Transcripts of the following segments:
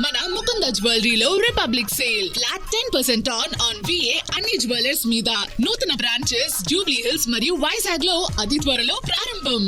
మన ముకుంద జ్యువెలరీలో republic sale flat 10% on VA అన్ని జ్యువెలర్స్ మీద. నూతన బ్రాంచెస్ జూబ్లీ హిల్స్ మరియు వైజాగ్ లో అతి త్వరలో ప్రారంభం.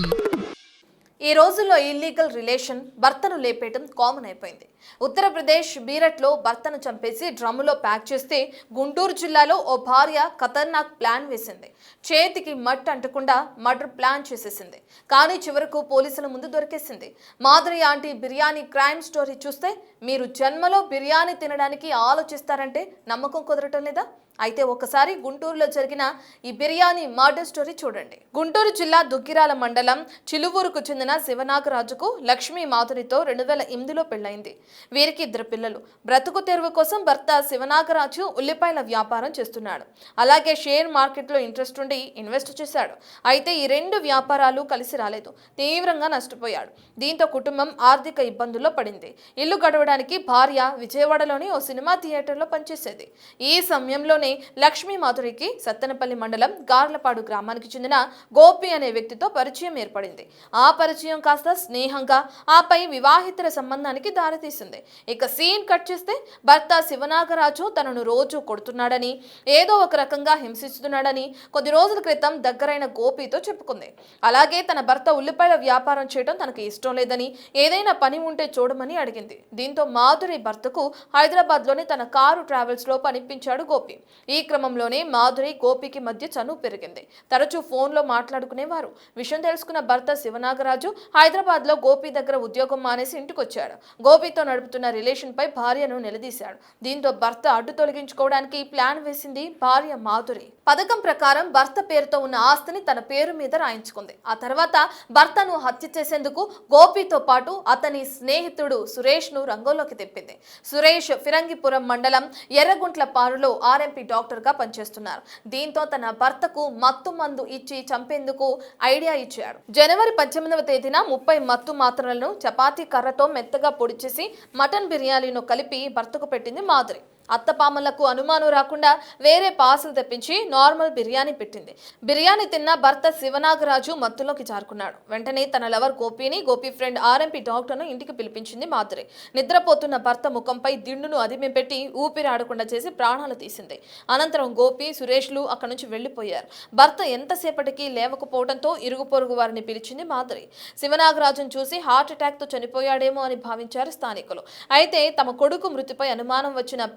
ఈ రోజుల్లో ఇల్లీగల్ రిలేషన్ భర్తను లేపేయడం కామన్ అయిపోయింది. ఉత్తరప్రదేశ్ మీరట్లో భర్తను చంపేసి డ్రమ్ములో ప్యాక్ చేస్తే గుంటూరు జిల్లాలో ఓ భార్య ఖతర్నాక్ ప్లాన్ వేసింది. చేతికి మట్టి అంటకుండా మర్డర్ ప్లాన్ చేసేసింది. కానీ చివరకు పోలీసుల ముందు దొరికేసింది. Madhuri aunty biryani crime story చూస్తే మీరు జన్మలో బిర్యానీ తినడానికి ఆలోచిస్తారంటే నమ్మకం కుదరటం లేదా? అయితే ఒకసారి గుంటూరులో జరిగిన ఈ బిర్యానీ మర్డర్ స్టోరీ చూడండి. గుంటూరు జిల్లా దుగ్గిరాల మండలం చిలువూరుకు చెందిన శివనాగరాజుకు లక్ష్మీ మాధురితో 2008లో పెళ్లైంది. వీరికి 2 పిల్లలు. బ్రతుకు తెరువు కోసం భర్త శివనాగరాజు ఉల్లిపాయల వ్యాపారం చేస్తున్నాడు. అలాగే షేర్ మార్కెట్లో ఇంట్రెస్ట్ ఉండి ఇన్వెస్ట్ చేశాడు. అయితే ఈ 2 వ్యాపారాలు కలిసి రాలేదు. తీవ్రంగా నష్టపోయాడు. దీంతో కుటుంబం ఆర్థిక ఇబ్బందుల్లో పడింది. ఇల్లు గడవడానికి భార్య విజయవాడలోని ఓ సినిమా థియేటర్లో పనిచేసేది. ఈ సమయంలోనే లక్ష్మీ మాధురికి సత్తెనపల్లి మండలం గార్లపాడు గ్రామానికి చెందిన గోపి అనే వ్యక్తితో పరిచయం ఏర్పడింది. ఆ పరిచయం కాస్త స్నేహంగా ఆపై వివాహితర సంబంధానికి దారితీసింది. ఇక సీన్ కట్ చేస్తే భర్త శివనాగరాజు తనను రోజు కొడుతున్నాడని, ఏదో ఒక రకంగా హింసిస్తున్నాడని కొద్ది రోజుల క్రితం దగ్గరైన గోపితో చెప్పుకుంది. అలాగే తన భర్త ఉల్లిపాయల వ్యాపారం చేయడం తనకు ఇష్టం లేదని, ఏదైనా పని ఉంటే చూడమని అడిగింది. దీంతో మాధురి భర్తకు హైదరాబాద్లోని తన కారు ట్రావెల్స్ లో పనిపించాడు గోపి. ఈ క్రమంలోనే మాధురి గోపికి మధ్య చనువు పెరిగింది. తరచూ ఫోన్లో మాట్లాడుకునేవారు. విషయం తెలుసుకున్న భర్త శివనాగరాజు హైదరాబాద్ లో గోపి దగ్గర ఉద్యోగం మానేసి ఇంటికొచ్చాడు. గోపితో నడుపుతున్న రిలేషన్ పై భార్యను నిలదీశాడు. దీంతో భర్త అడ్డు తొలగించుకోవడానికి ప్లాన్ వేసింది భార్య మాధురి. పథకం ప్రకారం భర్త పేరుతో ఉన్న ఆస్తిని తన పేరు మీద రాయించుకుంది. ఆ తర్వాత భర్తను హత్య చేసేందుకు గోపితో పాటు అతని స్నేహితుడు సురేష్ ను రంగంలోకి తెప్పింది. సురేష్ ఫిరంగిపురం మండలం ఎర్రగుంట్ల పారులో RMP డాక్టర్ గా పనిచేస్తున్నారు. దీంతో తన భర్తకు మత్తు మందు ఇచ్చి చంపేందుకు ఐడియా ఇచ్చాడు. జనవరి 18వ తేదీన 30 మత్తు మాత్రలను చపాతీ కర్రతో మెత్తగా పొడి చేసి మటన్ బిర్యానీలో కలిపి భర్తకు పెట్టింది మాధురి. అత్తపామలకు అనుమానం రాకుండా వేరే పార్సల్ తెప్పించి నార్మల్ బిర్యానీ పెట్టింది. బిర్యానీ తిన్న భర్త శివనాగరాజు మత్తులోకి జారుకున్నాడు. వెంటనే తన లవర్ గోపి ఫ్రెండ్ RMP డాక్టర్ను ఇంటికి పిలిపించింది మాధురి. నిద్రపోతున్న భర్త ముఖంపై దిండును అదిమి పెట్టి ఊపిరి ఆడకుండా చేసి ప్రాణాలు తీసింది. అనంతరం గోపి, సురేష్లు అక్కడి నుంచి వెళ్లిపోయారు. భర్త ఎంతసేపటికి లేవకపోవడంతో ఇరుగు పొరుగు వారిని పిలిచింది మాధురి. శివనాగరాజును చూసి హార్ట్ అటాక్ తో చనిపోయాడేమో అని భావించారు స్థానికులు. అయితే తమ కొడుకు మృతిపై అనుమానం వచ్చిన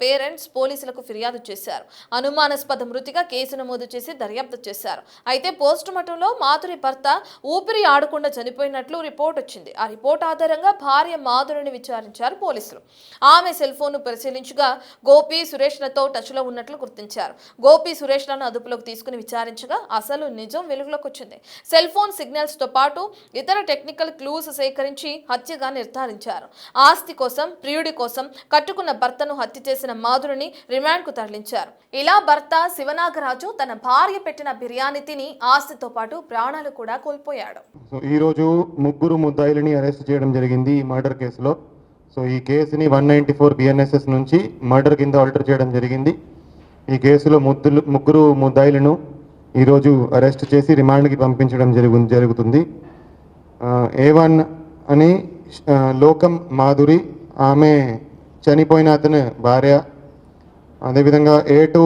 పోలీసులకు ఫిర్యాదు చేశారు. అనుమానాస్పద మృతిగా కేసు నమోదు చేసి దర్యాప్తు చేశారు. అయితే పోస్ట్ మార్టంలో మాధురి భర్త ఊపిరి ఆడకుండా చనిపోయినట్లు రిపోర్ట్ వచ్చింది. ఆ రిపోర్ట్ ఆధారంగా భార్య మాధురిని విచారించారు పోలీసులు. ఆమె సెల్ ఫోన్ ను పరిశీలించగా గోపి, సురేష్లతో టచ్ లో ఉన్నట్లు గుర్తించారు. గోపి, సురేష్లను అదుపులోకి తీసుకుని విచారించగా అసలు నిజం వెలుగులోకి వచ్చింది. సెల్ ఫోన్ సిగ్నల్స్ తో పాటు ఇతర టెక్నికల్ క్లూస్ సేకరించి హత్యగా నిర్ధారించారు. ఆస్తి కోసం, ప్రియుడి కోసం కట్టుకున్న భర్తను హత్య చేసిన మాధురిని రిమాండ్ కు తరలించారు. ఇలా భర్త శివనాగరాజు తన భార్య పెట్టిన బిర్యానీ తిని ఆస్తితో పాటు ప్రాణాలు కూడా కోల్పోయాడు. ఈ రోజు ముగ్గురు ముద్దాయిలని అరెస్ట్ చేయడం జరిగింది ఈ మర్డర్ కేసులో. సో ఈ కేసుని 194 BNSS నుంచి మర్డర్ కింద ఆల్టర్ చేయడం జరిగింది. ఈ కేసులో ముగ్గురు ముద్దాయిలను ఈరోజు అరెస్ట్ చేసి రిమాండ్కి పంపించడం జరుగుతుంది. A1 అని లోకం మాధురి, ఆమె చనిపోయిన అతను భార్య. అదేవిధంగా A2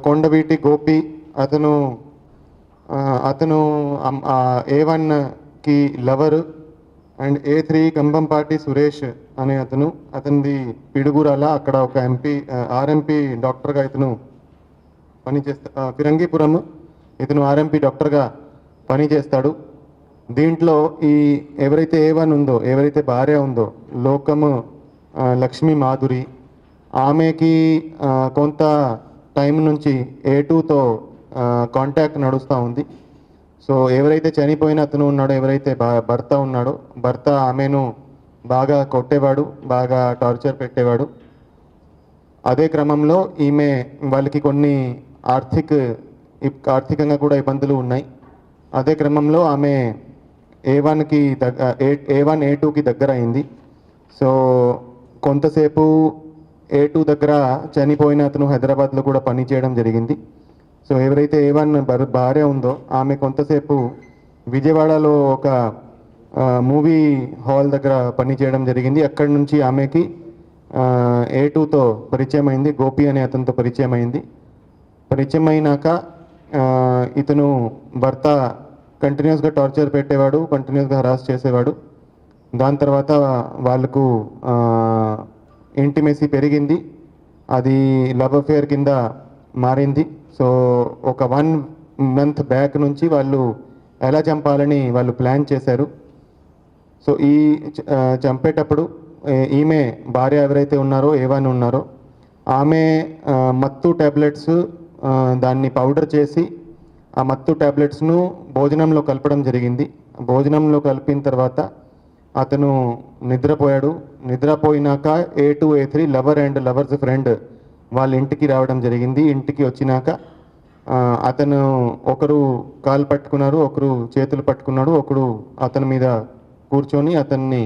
కొండవీటి గోపి, అతను A1కి lover. And A3 Kambampati Suresh అనే అతనిది పిడుగురాల, అక్కడ ఒక RMP డాక్టర్గా ఇతను ఫిరంగిపురం, ఇతను RMP డాక్టర్గా పనిచేస్తాడు. దీంట్లో ఎవరైతే A1 ఉందో, ఎవరైతే భార్య ఉందో లోకము లక్ష్మీ మాధురి, ఆమెకి కొంత టైం నుంచి A2తో కాంటాక్ట్ నడుస్తూ ఉంది. సో ఎవరైతే చనిపోయిన అతను ఉన్నాడో, ఎవరైతే భర్త ఉన్నాడో, భర్త ఆమెను బాగా కొట్టేవాడు, బాగా టార్చర్ పెట్టేవాడు. అదే క్రమంలో వాళ్ళకి కొన్ని ఆర్థికంగా కూడా ఇబ్బందులు ఉన్నాయి. అదే క్రమంలో ఆమె A1 A2కి దగ్గర అయింది. సో కొంతసేపు A2 దగ్గర చనిపోయిన అతను హైదరాబాద్లో కూడా పని చేయడం జరిగింది. సో ఎవరైతే A1 భార్య ఉందో ఆమె కొంతసేపు విజయవాడలో ఒక మూవీ హాల్ దగ్గర పని చేయడం జరిగింది. అక్కడి నుంచి ఆమెకి A2తో పరిచయం అయింది, గోపి అనే అతనితో పరిచయం అయింది. పరిచయం అయినాక ఇతను భర్త కంటిన్యూస్గా టార్చర్ పెట్టేవాడు, కంటిన్యూస్గా హరాస్ చేసేవాడు. దాని తర్వాత వాళ్ళకు ఇంటిమెసీ పెరిగింది, అది లవ్ అఫేర్ కింద మారింది. సో ఒక 1 month బ్యాక్ నుంచి వాళ్ళు ఎలా చంపాలని వాళ్ళు ప్లాన్ చేశారు. సో ఈ చంపేటప్పుడు ఈమె భార్య ఎవరైతే ఉన్నారో A1 ఉన్నారో ఆమె మత్తు ట్యాబ్లెట్స్ దాన్ని పౌడర్ చేసి ఆ మత్తు ట్యాబ్లెట్స్ను భోజనంలో కలపడం జరిగింది. భోజనంలో కలిపిన తర్వాత అతను నిద్రపోయాడు. నిద్రపోయినాక A2 A3 lover and lovers friend వాళ్ళ ఇంటికి రావడం జరిగింది. ఇంటికి వచ్చినాక అతను ఒకరు కాలు పట్టుకున్నారు, ఒకరు చేతులు పట్టుకున్నాడు, ఒకడు అతని మీద కూర్చొని అతన్ని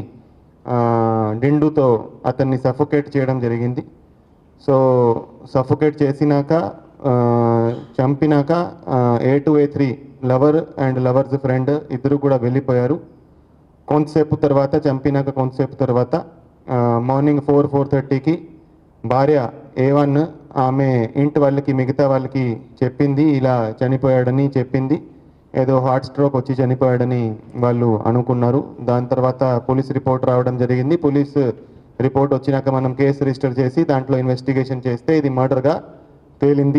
డిండుతో అతన్ని సఫోకేట్ చేయడం జరిగింది. సో సఫోకేట్ చేసినాక చంపినాక A2 A3 lover and lovers friend ఇద్దరు కూడా వెళ్ళిపోయారు. కొంతసేపు తర్వాత చంపినాక కొంతసేపు తర్వాత మార్నింగ్ 4-4:30కి భార్య A1 ఆమె ఇంటి వాళ్ళకి మిగతా వాళ్ళకి చెప్పింది, ఇలా చనిపోయాడని చెప్పింది. ఏదో హార్ట్ స్ట్రోక్ వచ్చి చనిపోయాడని వాళ్ళు అనుకున్నారు. దాని తర్వాత పోలీస్ రిపోర్ట్ రావడం జరిగింది. పోలీస్ రిపోర్ట్ వచ్చినాక మనం కేసు రిజిస్టర్ చేసి దాంట్లో ఇన్వెస్టిగేషన్ చేస్తే ఇది మర్డర్గా తేలింది.